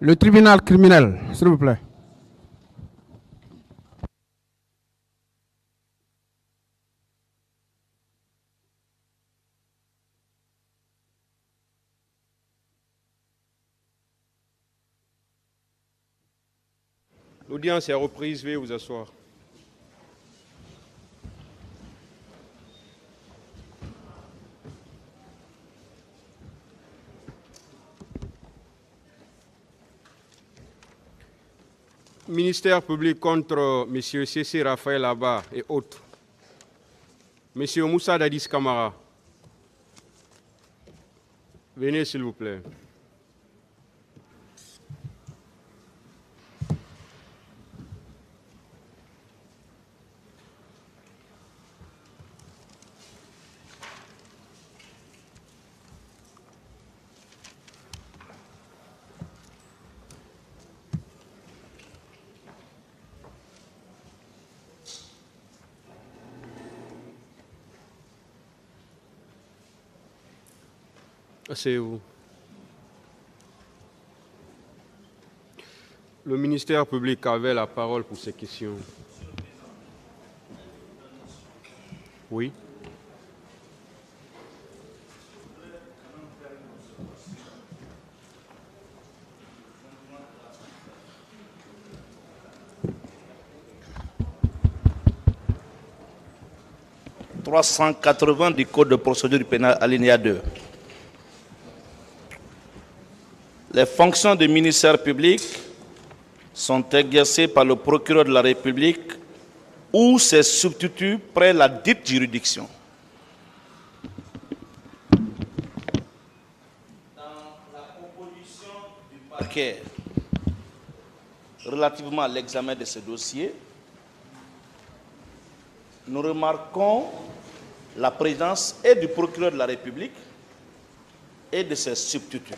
Le tribunal criminel, s'il vous plaît. L'audience est reprise, veuillez vous asseoir. Ministère public contre M. C.C. Raphaël Abba et autres. M. Moussa Dadis Kamara. Venez s'il vous plaît. Asseyez-vous. Le ministère public avait la parole pour ces questions. Oui. « 380 du Code de procédure pénale, alinéa 2. Les fonctions du ministère public sont exercées par le procureur de la République ou ses substituts près la dite juridiction. Dans la composition du parquet relativement à l'examen de ce dossier, nous remarquons la présence et du procureur de la République et de ses substituts.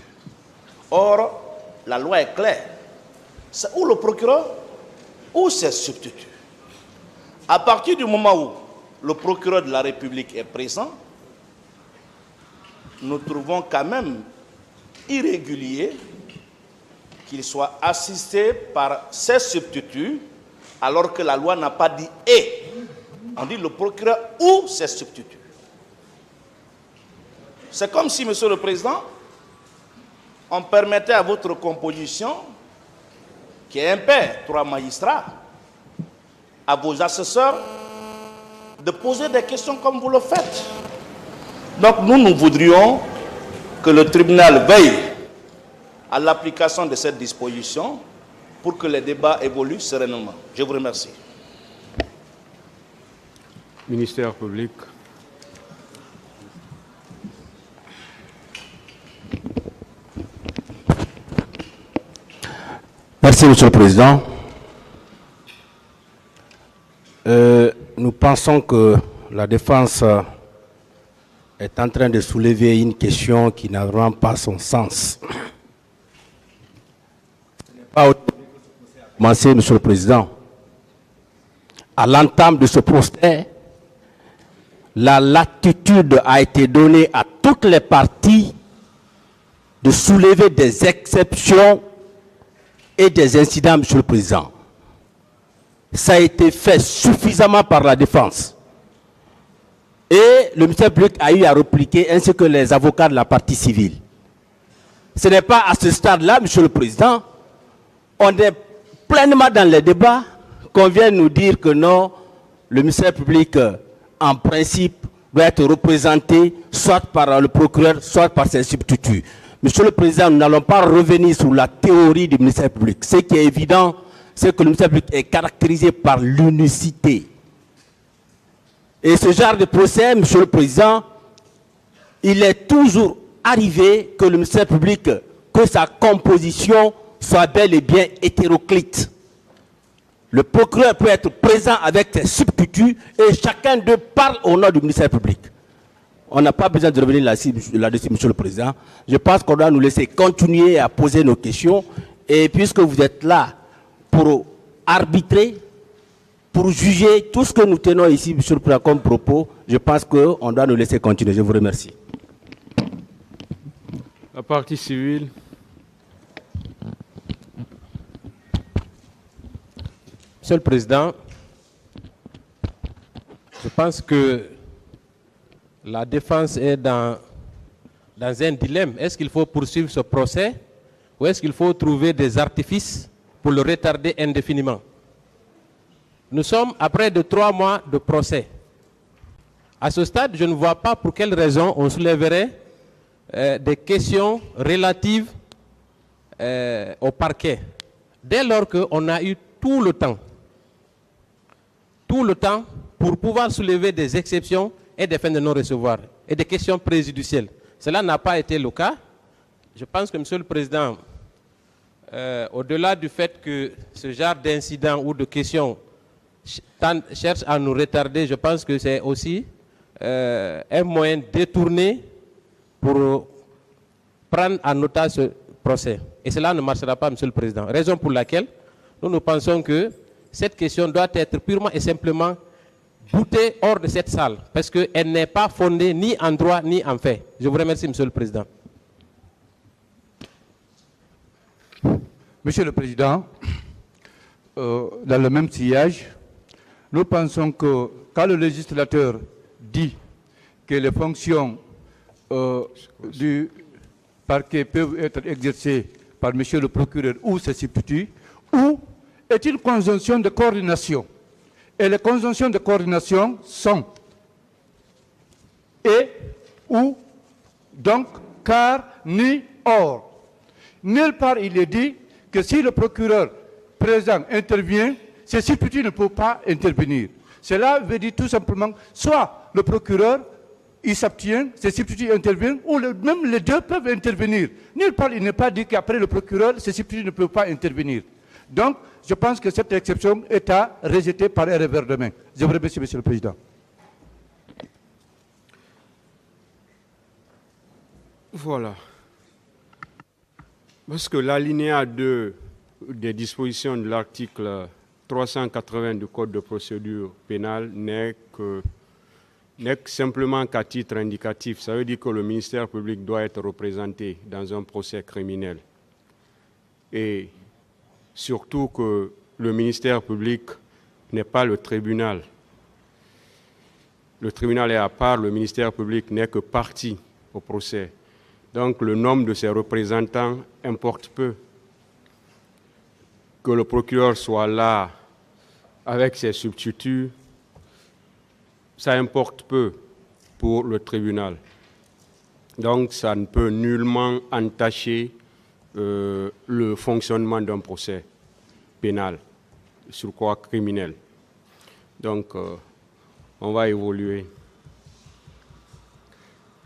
Or, la loi est claire. C'est ou le procureur ou ses substituts. À partir du moment où le procureur de la République est présent, nous trouvons quand même irrégulier qu'il soit assisté par ses substituts alors que la loi n'a pas dit « et ». On dit le procureur ou ses substituts. C'est comme si, Monsieur le Président, on permettait à votre composition, qui est impair, 3 magistrats, à vos assesseurs, de poser des questions comme vous le faites. Donc nous voudrions que le tribunal veille à l'application de cette disposition pour que les débats évoluent sereinement. Je vous remercie. Ministère public. Merci, Monsieur le Président. Nous pensons que la défense est en train de soulever une question qui n'a vraiment pas son sens. Ce n'est pas commencer, Monsieur le Président. À l'entame de ce procès, la latitude a été donnée à toutes les parties de soulever des exceptions et des incidents, Monsieur le Président. Ça a été fait suffisamment par la défense. Et le ministère public a eu à répliquer, ainsi que les avocats de la partie civile. Ce n'est pas à ce stade-là, Monsieur le Président, on est pleinement dans les débats qu'on vient nous dire que non, le ministère public, en principe, doit être représenté soit par le procureur, soit par ses substituts. Monsieur le Président, nous n'allons pas revenir sur la théorie du ministère public. Ce qui est évident, c'est que le ministère public est caractérisé par l'unicité. Et ce genre de procès, Monsieur le Président, il est toujours arrivé que le ministère public, que sa composition soit bel et bien hétéroclite. Le procureur peut être présent avec ses substituts et chacun d'eux parle au nom du ministère public. On n'a pas besoin de revenir là-dessus, Monsieur le Président. Je pense qu'on doit nous laisser continuer à poser nos questions. Et puisque vous êtes là pour arbitrer, pour juger tout ce que nous tenons ici, Monsieur le Président, comme propos, je pense qu'on doit nous laisser continuer. Je vous remercie. La partie civile. Monsieur le Président, je pense que la défense est dans un dilemme. Est-ce qu'il faut poursuivre ce procès ou est-ce qu'il faut trouver des artifices pour le retarder indéfiniment? Nous sommes à près de 3 mois de procès. À ce stade, je ne vois pas pour quelle raison on soulèverait des questions relatives au parquet. Dès lors qu'on a eu tout le temps pour pouvoir soulever des exceptions et des fins de non-recevoir et des questions préjudicielles. Cela n'a pas été le cas. Je pense que, Monsieur le Président, au-delà du fait que ce genre d'incident ou de questions cherche à nous retarder, je pense que c'est aussi un moyen détourné pour prendre en otage ce procès. Et cela ne marchera pas, Monsieur le Président. Raison pour laquelle nous pensons que cette question doit être purement et simplement boutée hors de cette salle, parce qu'elle n'est pas fondée ni en droit ni en fait. Je vous remercie, Monsieur le Président. Monsieur le Président, dans le même sillage, nous pensons que quand le législateur dit que les fonctions du parquet peuvent être exercées par Monsieur le procureur ou ses substituts, ou est une conjonction de coordination. Et les conjonctions de coordination sont et ou donc car ni or. Nulle part il est dit que si le procureur présent intervient, ses substituts ne peuvent pas intervenir. Cela veut dire tout simplement, soit le procureur, il s'abstient, ses substituts interviennent, ou même les deux peuvent intervenir. Nulle part il n'est pas dit qu'après le procureur, ses substituts ne peuvent pas intervenir. Donc, je pense que cette exception est à rejeter par un revers de main. Je vous remercie, Monsieur le Président. Voilà. Parce que l'alinéa 2 des dispositions de l'article 380 du Code de procédure pénale n'est que simplement qu'à titre indicatif. Ça veut dire que le ministère public doit être représenté dans un procès criminel. Et surtout que le ministère public n'est pas le tribunal. Le tribunal est à part, le ministère public n'est que partie au procès. Donc le nombre de ses représentants importe peu. Que le procureur soit là avec ses substituts, ça importe peu pour le tribunal. Donc ça ne peut nullement entacher le fonctionnement d'un procès pénal, sur quoi criminel. Donc, on va évoluer.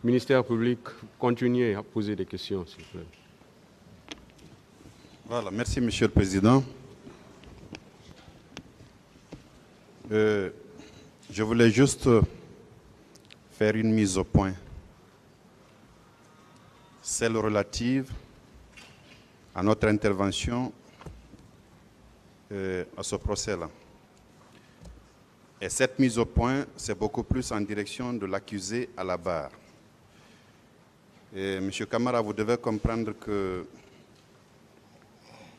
Ministère public, continuez à poser des questions, s'il vous plaît. Voilà, merci, Monsieur le Président. Je voulais juste faire une mise au point, celle relative à notre intervention à ce procès-là. Et cette mise au point, c'est beaucoup plus en direction de l'accusé à la barre. Et, Monsieur Camara, vous devez comprendre que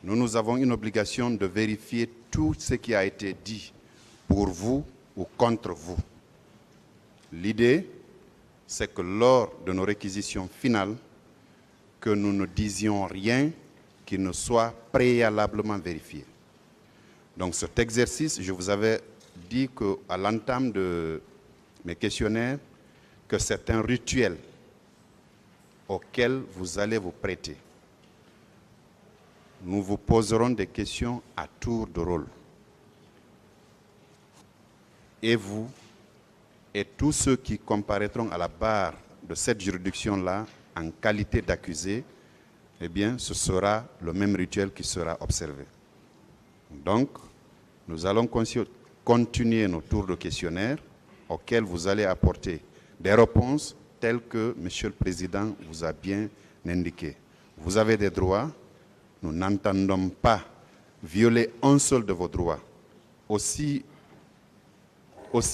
nous avons une obligation de vérifier tout ce qui a été dit pour vous ou contre vous. L'idée, c'est que lors de nos réquisitions finales, que nous ne disions rien qui ne soit préalablement vérifié. Donc cet exercice, je vous avais dit qu'à l'entame de mes questionnaires, que c'est un rituel auquel vous allez vous prêter. Nous vous poserons des questions à tour de rôle. Et vous, et tous ceux qui comparaîtront à la barre de cette juridiction-là en qualité d'accusé, eh bien, ce sera le même rituel qui sera observé. Donc, nous allons continuer nos tours de questionnaire auxquels vous allez apporter des réponses telles que Monsieur le Président vous a bien indiqué. Vous avez des droits, nous n'entendons pas violer un seul de vos droits, aussi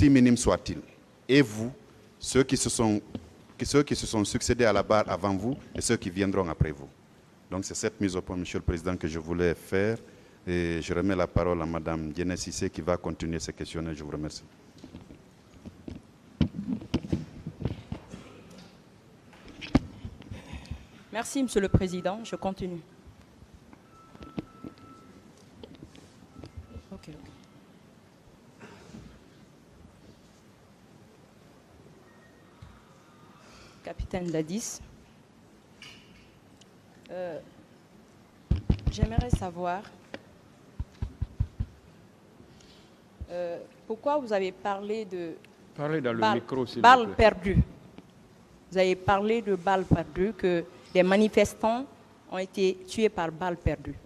minimes soit-il. Et vous, ceux qui se sont succédés à la barre avant vous et ceux qui viendront après vous. Donc c'est cette mise au point, Monsieur le Président, que je voulais faire Et je remets la parole à Mme Diéné Cissé qui va continuer ce questionnaire. Je vous remercie. Merci, Monsieur le Président. Je continue. Ok. Capitaine Dadis, j'aimerais savoir pourquoi vous avez parlé de Parlez dans le micro, s'il vous balles plaît. perdues. Vous avez parlé de balles perdues, que des manifestants ont été tués par balles perdues.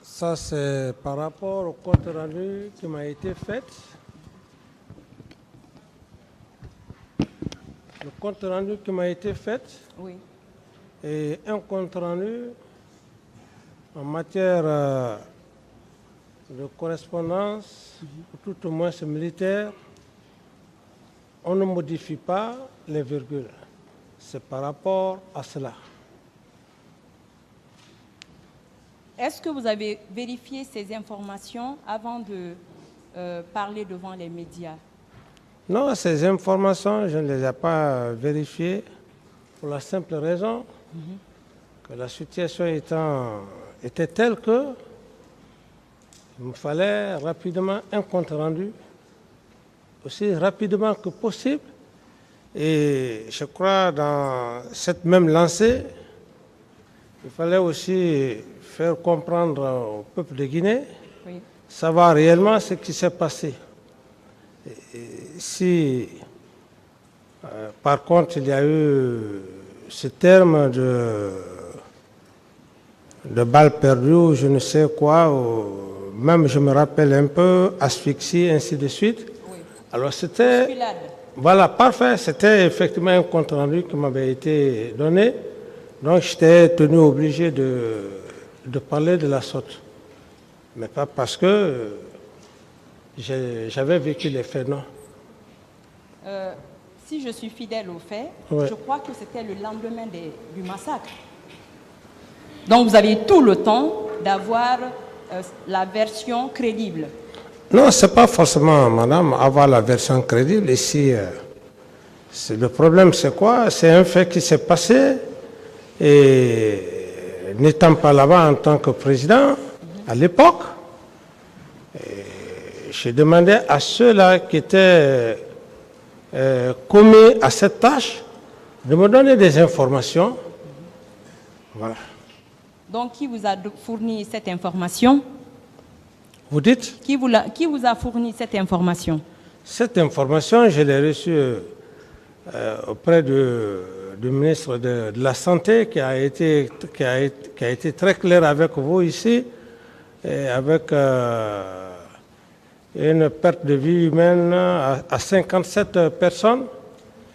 Ça, c'est par rapport au compte rendu qui m'a été fait. Le compte rendu qui m'a été fait Oui. est un compte rendu en matière de correspondance, ou tout au moins c'est militaire. On ne modifie pas les virgules. C'est par rapport à cela. Est-ce que vous avez vérifié ces informations avant de parler devant les médias? Non, ces informations, je ne les ai pas vérifiées pour la simple raison que la situation était telle que il me fallait rapidement un compte rendu, aussi rapidement que possible. Et je crois dans cette même lancée, il fallait aussi faire comprendre au peuple de Guinée, Oui. savoir réellement ce qui s'est passé. Et si, par contre, il y a eu ce terme de balles perdues, ou je ne sais quoi, ou même je me rappelle un peu, asphyxie, ainsi de suite. Oui. Alors c'était, Bousculade. voilà, parfait, c'était effectivement un compte rendu qui m'avait été donné. Donc j'étais tenu obligé de parler de la sorte. Mais pas parce que j'avais vécu les faits, non. Si je suis fidèle aux faits, Ouais. je crois que c'était le lendemain du massacre. Donc vous avez tout le temps d'avoir la version crédible. Non, ce n'est pas forcément, madame, avoir la version crédible. Ici, le problème, c'est quoi? C'est un fait qui s'est passé. Et n'étant pas là-bas en tant que président, à l'époque, j'ai demandé à ceux-là qui étaient commis à cette tâche de me donner des informations. Voilà. Donc qui vous a fourni cette information? Vous dites? Qui vous a fourni cette information? Cette information, je l'ai reçue auprès du ministre de la Santé qui a été très clair avec vous ici, et avec une perte de vie humaine à 57 personnes.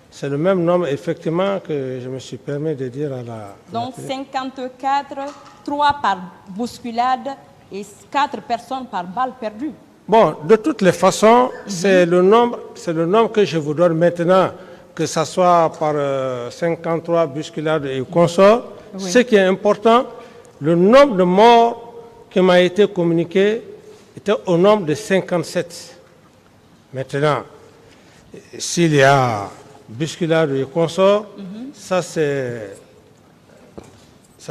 C'est le même nombre, effectivement, que je me suis permis de dire à la... Donc 54, 3 par bousculade et 4 personnes par balle perdue. Bon, de toutes les façons, c'est le nombre que je vous donne maintenant, que ce soit par 53 bousculades et consorts. Oui. Ce qui est important, le nombre de morts qui m'a été communiqué était au nombre de 57. Maintenant, s'il y a bousculades et consorts, ça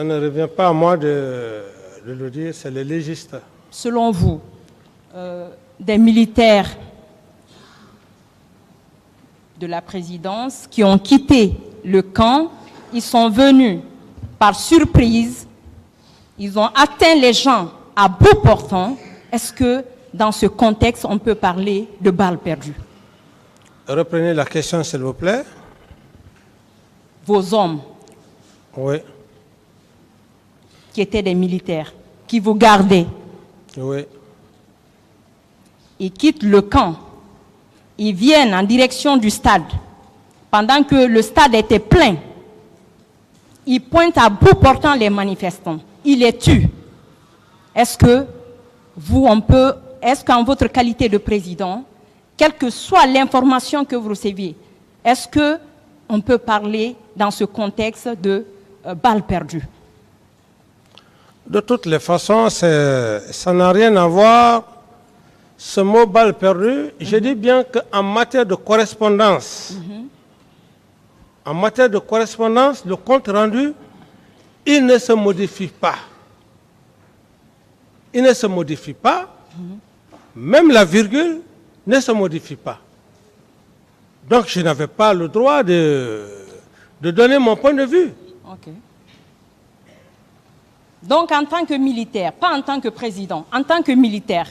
ne revient pas à moi de le dire, c'est les légistes. Selon vous, des militaires de la présidence qui ont quitté le camp, ils sont venus par surprise, ils ont atteint les gens à bout portant. Est-ce que dans ce contexte, on peut parler de balles perdues? Reprenez la question, s'il vous plaît. Vos hommes, Oui, qui étaient des militaires, qui vous gardaient, oui. ils quittent le camp, ils viennent en direction du stade, pendant que le stade était plein. Ils pointent à bout portant les manifestants, ils les tuent. Est-ce que est-ce qu'en votre qualité de président, quelle que soit l'information que vous receviez, est-ce qu'on peut parler dans ce contexte de balles perdues? De toutes les façons, ça n'a rien à voir. Ce mot balle perdue, je dis bien qu'en matière de correspondance, le compte rendu, il ne se modifie pas. Il ne se modifie pas. Même la virgule ne se modifie pas. Donc je n'avais pas le droit de donner mon point de vue. Ok. Donc en tant que militaire, pas en tant que président, en tant que militaire,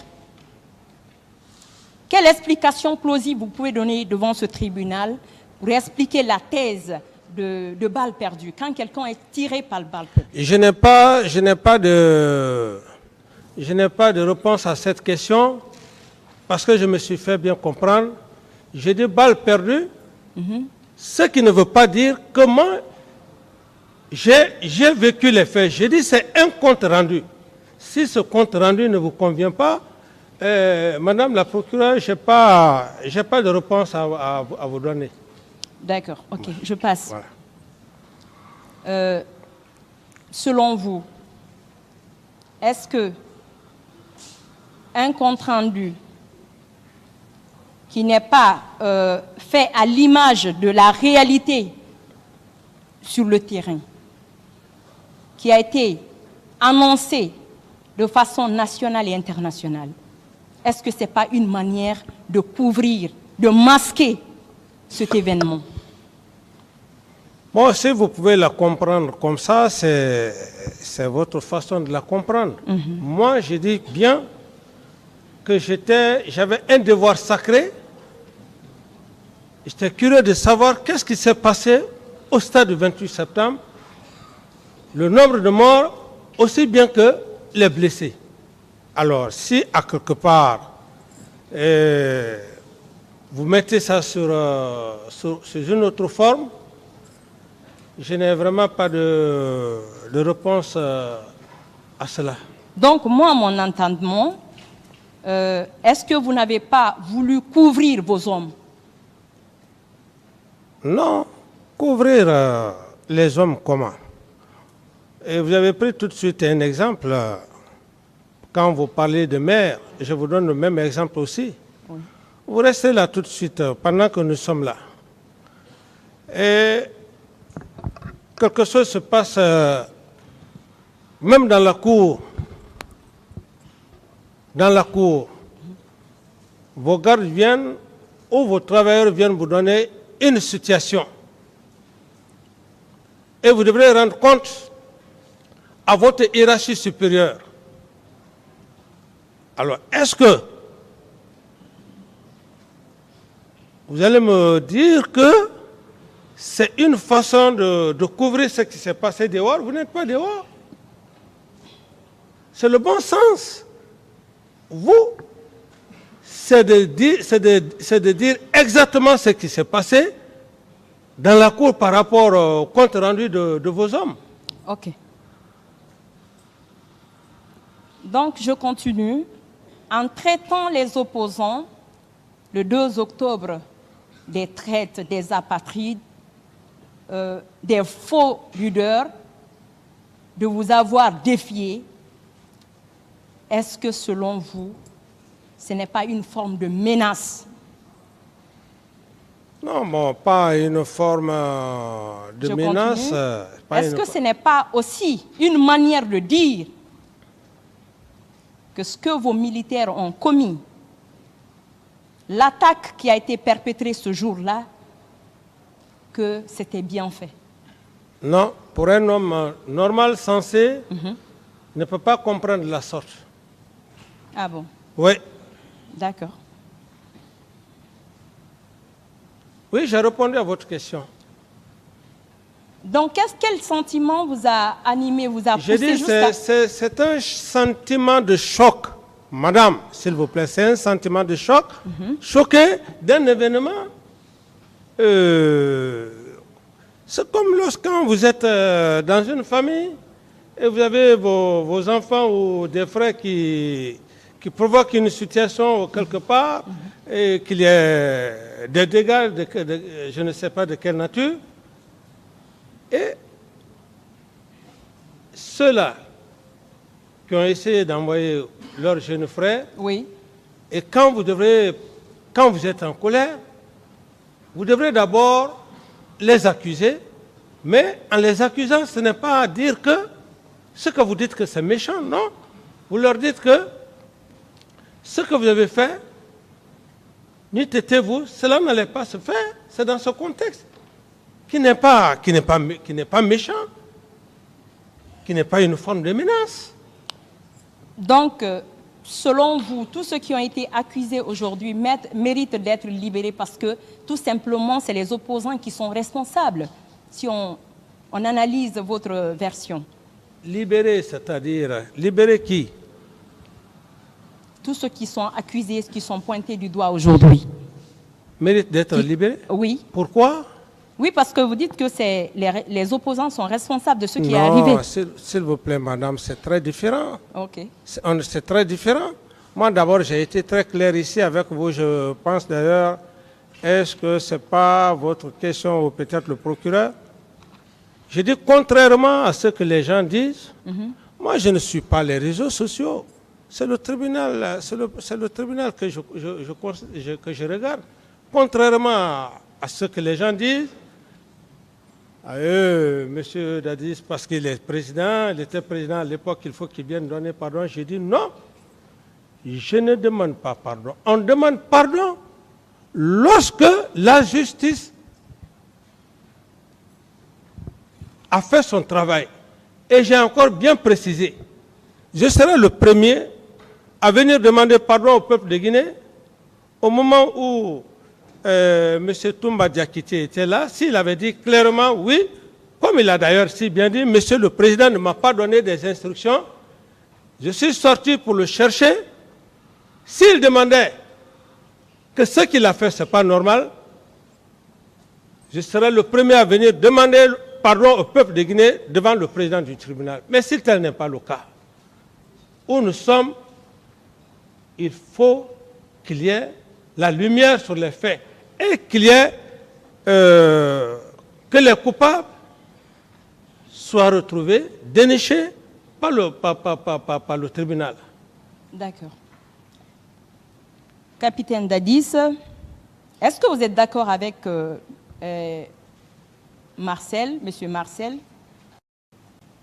quelle explication plausible vous pouvez donner devant ce tribunal pour expliquer la thèse de balle perdue, quand quelqu'un est tiré par le balle perdue? Je n'ai pas de réponse à cette question parce que je me suis fait bien comprendre. J'ai dit balle perdue, ce qui ne veut pas dire comment j'ai vécu les faits. J'ai dit c'est un compte rendu. Si ce compte rendu ne vous convient pas, Madame la procureure, je n'ai pas de réponse à vous donner. D'accord, ok, je passe. Voilà. Selon vous, est-ce que un compte rendu qui n'est pas fait à l'image de la réalité sur le terrain, qui a été annoncé de façon nationale et internationale, est-ce que ce n'est pas une manière de couvrir, de masquer cet événement? Bon, si vous pouvez la comprendre comme ça, c'est votre façon de la comprendre. Moi, je dis bien que j'avais un devoir sacré. J'étais curieux de savoir qu'est-ce qui s'est passé au stade du 28 septembre, le nombre de morts aussi bien que les blessés. Alors, si à quelque part, vous mettez ça sur une autre forme, je n'ai vraiment pas de réponse à cela. Donc, moi, à mon entendement, est-ce que vous n'avez pas voulu couvrir vos hommes? Non, couvrir les hommes comment? Et vous avez pris tout de suite un exemple. Quand vous parlez de mer, je vous donne le même exemple aussi. Oui. Vous restez là tout de suite pendant que nous sommes là. Et quelque chose se passe même dans la cour. Dans la cour, vos gardes viennent ou vos travailleurs viennent vous donner une situation. Et vous devrez rendre compte à votre hiérarchie supérieure. Alors, est-ce que vous allez me dire que c'est une façon de couvrir ce qui s'est passé dehors? Vous n'êtes pas dehors. C'est le bon sens. Vous, c'est de dire exactement ce qui s'est passé dans la cour par rapport au compte rendu de vos hommes. Ok. Donc, je continue. En traitant les opposants, le 2 octobre, des traites, des apatrides, des faux leaders, de vous avoir défié, est-ce que selon vous, ce n'est pas une forme de menace? Non, bon, pas une forme de menace. Est-ce que ce n'est pas aussi une manière de dire que ce que vos militaires ont commis, l'attaque qui a été perpétrée ce jour-là, que c'était bien fait? Non, pour un homme normal, sensé, ne peut pas comprendre la sorte. Ah bon? Oui. D'accord. Oui, j'ai répondu à votre question. Donc, quel sentiment vous a animé, vous a poussé? Je dis, c'est un sentiment de choc. Madame, s'il vous plaît, c'est un sentiment de choc. Choqué d'un événement. C'est comme lorsqu'on vous êtes dans une famille et vous avez vos enfants ou des frères qui provoquent une situation quelque part et qu'il y ait des dégâts, je ne sais pas de quelle nature. Et ceux-là qui ont essayé d'envoyer leurs jeunes frères. Oui. Et quand vous êtes en colère, vous devrez d'abord les accuser, mais en les accusant, ce n'est pas à dire que ce que vous dites que c'est méchant, non. Vous leur dites que ce que vous avez fait, n'eût été vous, cela n'allait pas se faire. C'est dans ce contexte qui n'est pas méchant, qui n'est pas une forme de menace. Donc, selon vous, tous ceux qui ont été accusés aujourd'hui méritent d'être libérés parce que, tout simplement, c'est les opposants qui sont responsables, si on analyse votre version. Libérer, c'est-à-dire, libérer qui? Tous ceux qui sont accusés, qui sont pointés du doigt aujourd'hui. Méritent d'être libérés? Oui. Pourquoi? Oui, parce que vous dites que les opposants sont responsables de ce qui est arrivé. Non, s'il vous plaît, madame, c'est très différent. Ok. C'est très différent. Moi, d'abord, j'ai été très clair ici avec vous. Je pense d'ailleurs, est-ce que ce n'est pas votre question ou peut-être le procureur? Je dis, contrairement à ce que les gens disent, moi, je ne suis pas les réseaux sociaux. C'est le tribunal, que je regarde. Contrairement à ce que les gens disent, monsieur Dadis, parce qu'il est président, il était président à l'époque, il faut qu'il vienne donner pardon. J'ai dit non, je ne demande pas pardon. On demande pardon lorsque la justice a fait son travail. Et j'ai encore bien précisé, je serai le premier à venir demander pardon au peuple de Guinée au moment où M. Toumba Diakité était là. S'il avait dit clairement oui, comme il a d'ailleurs si bien dit, Monsieur le Président ne m'a pas donné des instructions, je suis sorti pour le chercher. S'il demandait que ce qu'il a fait, ce n'est pas normal, je serai le premier à venir demander pardon au peuple de Guinée devant le président du tribunal. Mais si tel n'est pas le cas, où nous sommes, il faut qu'il y ait la lumière sur les faits et qu'il y ait que les coupables soient retrouvés, dénichés par le tribunal. D'accord. Capitaine Dadis, est-ce que vous êtes d'accord avec Marcel, M. Marcel,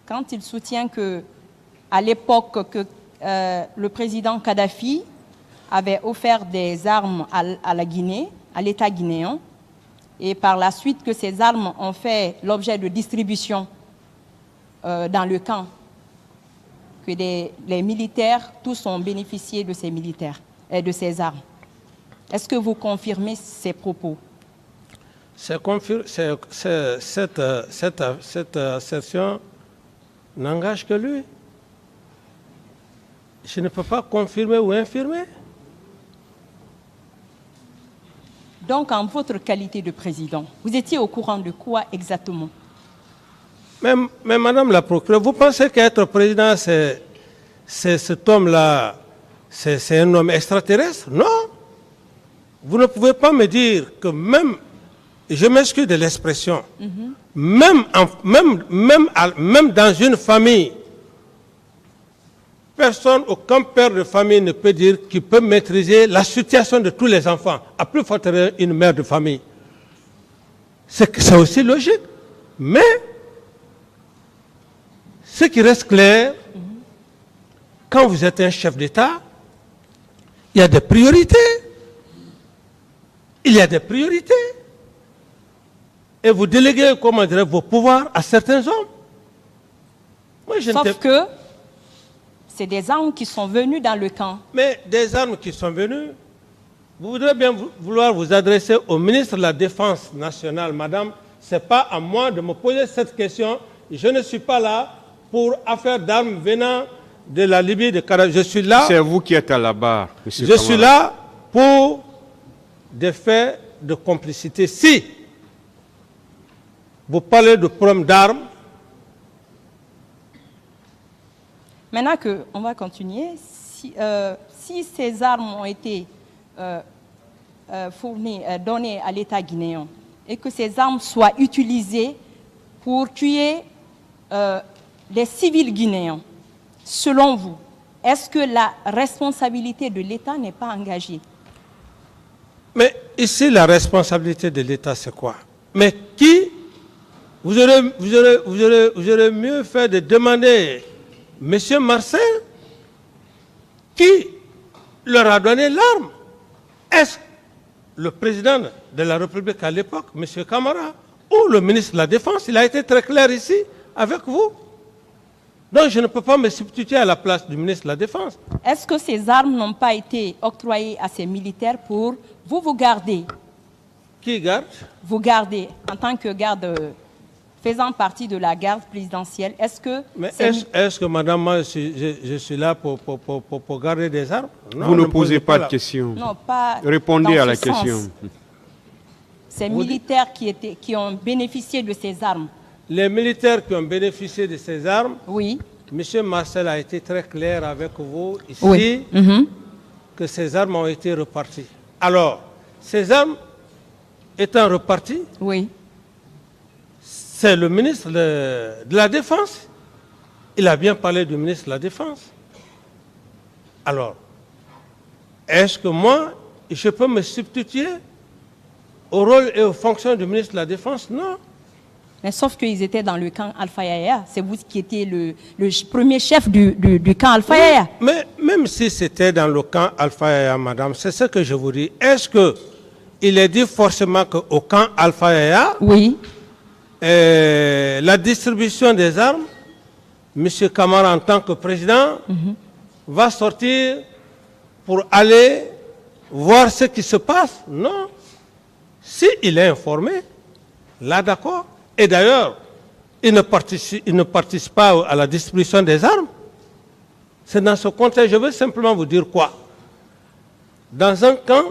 quand il soutient que, à l'époque que le président Kadhafi avait offert des armes à la Guinée, à l'État guinéen, et par la suite que ces armes ont fait l'objet de distribution dans le camp, que les militaires, tous ont bénéficié de ces militaires et de ces armes. Est-ce que vous confirmez ces propos? Cette assertion n'engage que lui. Je ne peux pas confirmer ou infirmer. Donc, en votre qualité de président, vous étiez au courant de quoi exactement? Mais madame la procureure, vous pensez qu'être président, c'est cet homme-là, c'est un homme extraterrestre? Non. Vous ne pouvez pas me dire que même, je m'excuse de l'expression, même dans une famille, personne, aucun père de famille ne peut dire qu'il peut maîtriser la situation de tous les enfants, à plus forte raison une mère de famille. C'est aussi logique. Mais, ce qui reste clair, quand vous êtes un chef d'État, il y a des priorités. Il y a des priorités. Et vous déléguez, comment dire, vos pouvoirs à certains hommes. Moi, sauf que c'est des armes qui sont venues dans le camp. Mais des armes qui sont venues, vous voudrez bien vouloir vous adresser au ministre de la Défense nationale, madame. Ce n'est pas à moi de me poser cette question. Je ne suis pas là pour affaire d'armes venant de la Libye, de Kadhafi. Je suis là. C'est vous qui êtes à la barre, monsieur Je suis là pour des faits de complicité. Si vous parlez de problème d'armes. Maintenant qu'on va continuer, si ces armes ont été fournies, données à l'État guinéen, et que ces armes soient utilisées pour tuer des civils guinéens, selon vous, est-ce que la responsabilité de l'État n'est pas engagée? Mais ici, la responsabilité de l'État, c'est quoi? Mais qui? Vous aurez mieux fait de demander M. Marcel qui leur a donné l'arme. Est-ce le président de la République à l'époque, M. Camara, ou le ministre de la Défense? Il a été très clair ici avec vous. Donc je ne peux pas me substituer à la place du ministre de la Défense. Est-ce que ces armes n'ont pas été octroyées à ces militaires pour vous garder? Qui garde? Vous gardez en tant que garde, faisant partie de la garde présidentielle. Est-ce que... Mais est-ce que, madame, moi, je suis là pour garder des armes? Non, vous ne posez pas de questions. Non, pas Répondez dans à la ce question. sens. Ces militaires qui ont bénéficié de ces armes. Les militaires qui ont bénéficié de ces armes, oui. M. Marcel a été très clair avec vous ici, oui. Que ces armes ont été reparties. Alors, ces armes étant reparties, oui. C'est le ministre de la Défense. Il a bien parlé du ministre de la Défense. Alors, est-ce que moi, je peux me substituer au rôle et aux fonctions du ministre de la Défense? Non. Mais sauf qu'ils étaient dans le camp Alpha Yaya. C'est vous qui étiez le premier chef du camp Alpha Yaya. Oui, mais même si c'était dans le camp Alpha Yaya, madame, c'est ce que je vous dis. Est-ce qu'il est dit forcément qu'au camp Alpha Yaya, oui. La distribution des armes, M. Camara en tant que président, va sortir pour aller voir ce qui se passe? Non. S'il est informé, là d'accord. Et d'ailleurs, il ne participe pas à la distribution des armes. C'est dans ce contexte, je veux simplement vous dire quoi? Dans un camp,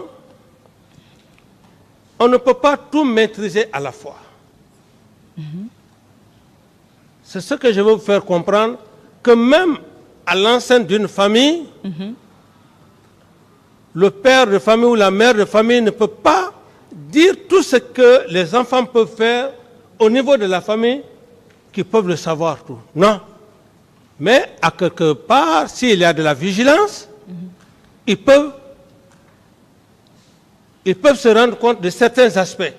on ne peut pas tout maîtriser à la fois. C'est ce que je veux vous faire comprendre, que même à l'enceinte d'une famille, le père de famille ou la mère de famille ne peut pas dire tout ce que les enfants peuvent faire au niveau de la famille, qui peuvent le savoir tout. Non. Mais à quelque part, s'il y a de la vigilance, ils peuvent se rendre compte de certains aspects.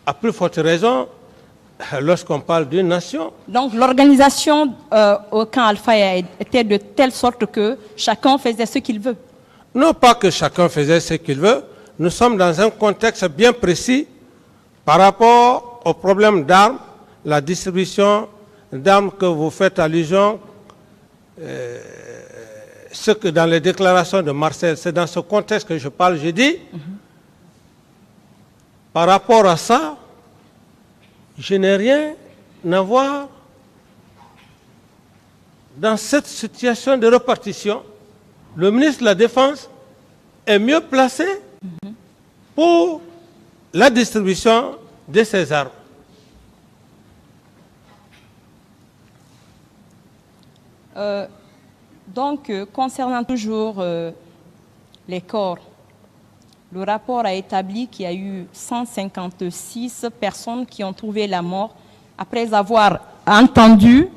À plus forte raison, lorsqu'on parle d'une nation. Donc l'organisation au camp Alpha était de telle sorte que chacun faisait ce qu'il veut? Non pas que chacun faisait ce qu'il veut. Nous sommes dans un contexte bien précis par rapport au problème d'armes, la distribution d'armes que vous faites allusion, ce que dans les déclarations de Marcel, c'est dans ce contexte que je parle, j'ai dit, par rapport à ça, je n'ai rien à voir dans cette situation de répartition. Le ministre de la Défense est mieux placé pour la distribution de ces armes. Donc, concernant toujours les corps, le rapport a établi qu'il y a eu 156 personnes qui ont trouvé la mort après avoir entendu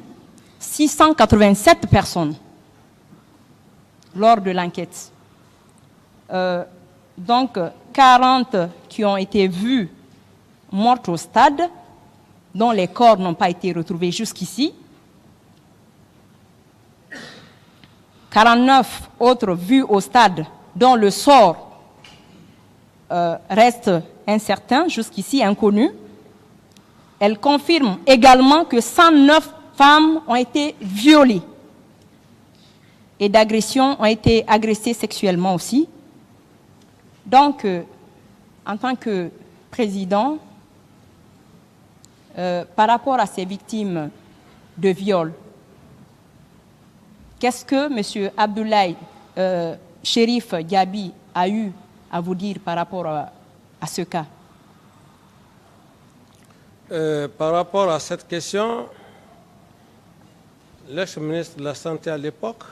687 personnes lors de l'enquête. Donc, 40 qui ont été vues mortes au stade, dont les corps n'ont pas été retrouvés jusqu'ici. 49 autres vus au stade, dont le sort reste incertain, jusqu'ici inconnu. Elle confirme également que 109 femmes ont été violées et d'agressions ont été agressées sexuellement aussi. Donc, en tant que président, par rapport à ces victimes de viol, qu'est-ce que M. Abdoulaye Chérif Diaby a eu à vous dire par rapport à ce cas? Par rapport à cette question, l'ex-ministre de la Santé à l'époque